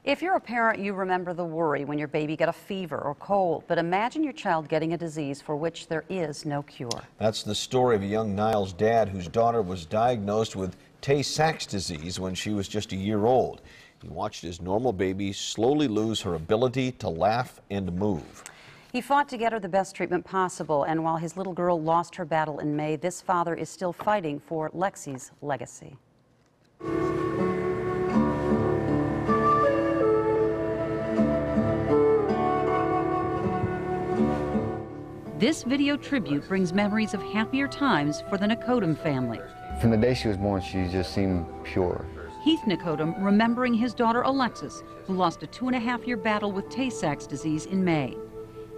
If you're a parent, you remember the worry when your baby got a fever or cold, but imagine your child getting a disease for which there is no cure. That's the story of a young Niles dad whose daughter was diagnosed with tay-sachs disease when she was just a year old. He watched his normal baby slowly lose her ability to laugh and move. He fought to get her the best treatment possible, and while his little girl lost her battle in May, this father is still fighting for Lexi's legacy. This video tribute brings memories of happier times for the Nicodem family. From the day she was born, she just seemed pure. Heath Nicodem remembering his daughter Alexis, who lost a 2.5-year battle with tay-sachs disease in May.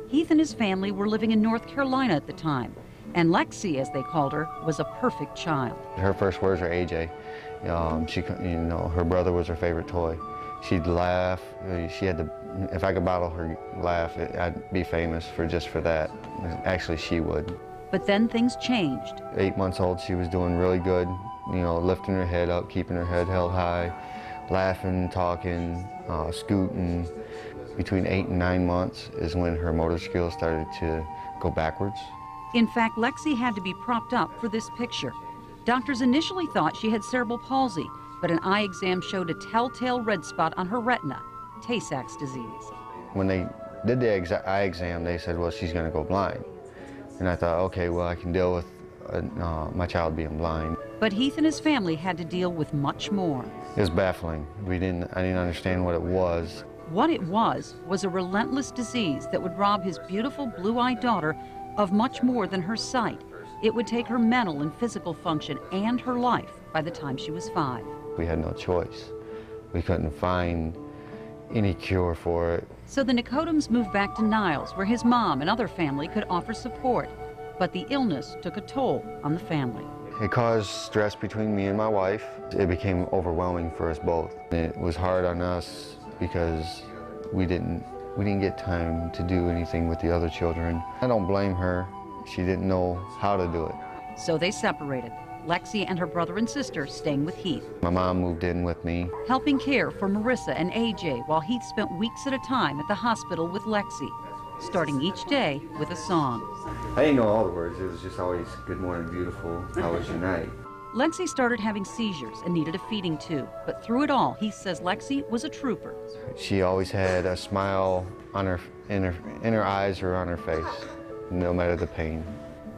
Heath and his family were living in North Carolina at the time, and Lexi, as they called her, was a perfect child. Her first words were AJ. Her brother was her favorite toy. She'd laugh. She had to. If I could bottle her laugh, I'd be famous for that. Actually, she would. But then things changed. 8 months old, she was doing really good. Lifting her head up, keeping her head held high, laughing, talking, scooting. Between 8 and 9 months is when her motor skills started to go backwards. In fact, Lexi had to be propped up for this picture. Doctors initially thought she had cerebral palsy, but an eye exam showed a telltale red spot on her retina, tay-sachs disease. When they did the eye exam, they said, well, she's going to go blind. And I thought, okay, well, I can deal with my child being blind. But Heath and his family had to deal with much more. It was baffling. I didn't understand what it was. What it was a relentless disease that would rob his beautiful blue-eyed daughter of much more than her sight. It would take her mental and physical function and her life by the time she was 5. We had no choice. We couldn't find any cure for it. So the Nicodems moved back to Niles, where his mom and other family could offer support. But the illness took a toll on the family. It caused stress between me and my wife. It became overwhelming for us both. It was hard on us because we didn't get time to do anything with the other children. I don't blame her. She didn't know how to do it. So they separated, Lexi and her brother and sister staying with Heath. My mom moved in with me. Helping care for Marissa and AJ while Heath spent weeks at a time at the hospital with Lexi, starting each day with a song. I didn't know all the words. It was just always, good morning, beautiful, how was your night? Lexi started having seizures and needed a feeding tube, but through it all, Heath says Lexi was a trooper. She always had a smile on in her eyes or on her face, no matter the pain.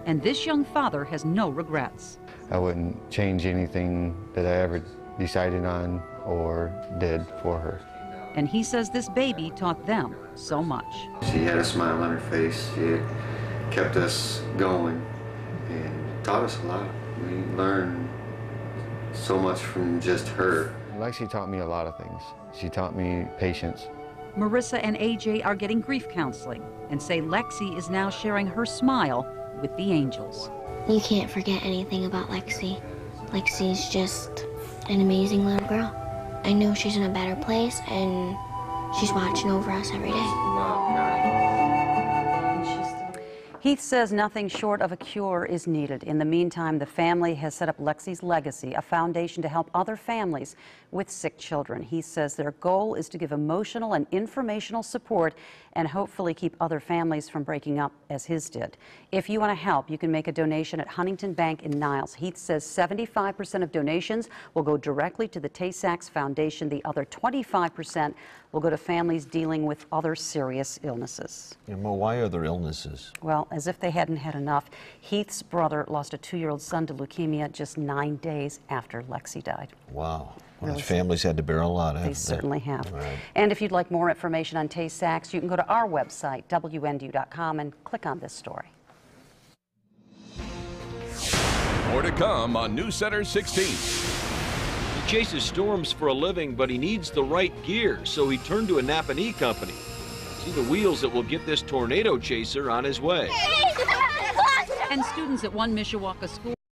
And this young father has no regrets. I wouldn't change anything that I ever decided on or did for her. And he says this baby taught them so much. She had a smile on her face. She kept us going and taught us a lot. We learned so much from just her. Lexi taught me a lot of things. She taught me patience. Marissa and AJ are getting grief counseling and say Lexi is now sharing her smile with the angels. You can't forget anything about Lexi. Lexi's just an amazing little girl. I know she's in a better place and she's watching over us every day. Heath says nothing short of a cure is needed. In the meantime, the family has set up Lexi's Legacy, a foundation to help other families with sick children. He says their goal is to give emotional and informational support and hopefully keep other families from breaking up as his did. If you want to help, you can make a donation at Huntington Bank in Niles. Heath says 75% of donations will go directly to the Tay-Sachs Foundation. The other 25% will go to families dealing with other serious illnesses. And why other illnesses? Well, as if they hadn't had enough, Heath's brother lost a 2-year-old son to leukemia just 9 days after Lexi died. Wow. Well, those families had to bear a lot. They certainly have. Right. And if you'd like more information on tay-sachs, you can go to our website, WNDU.com, and click on this story. More to come on News Center 16. He chases storms for a living, but he needs the right gear, so he turned to a Napa company. See the wheels that will get this tornado chaser on his way. And students at one Mishawaka school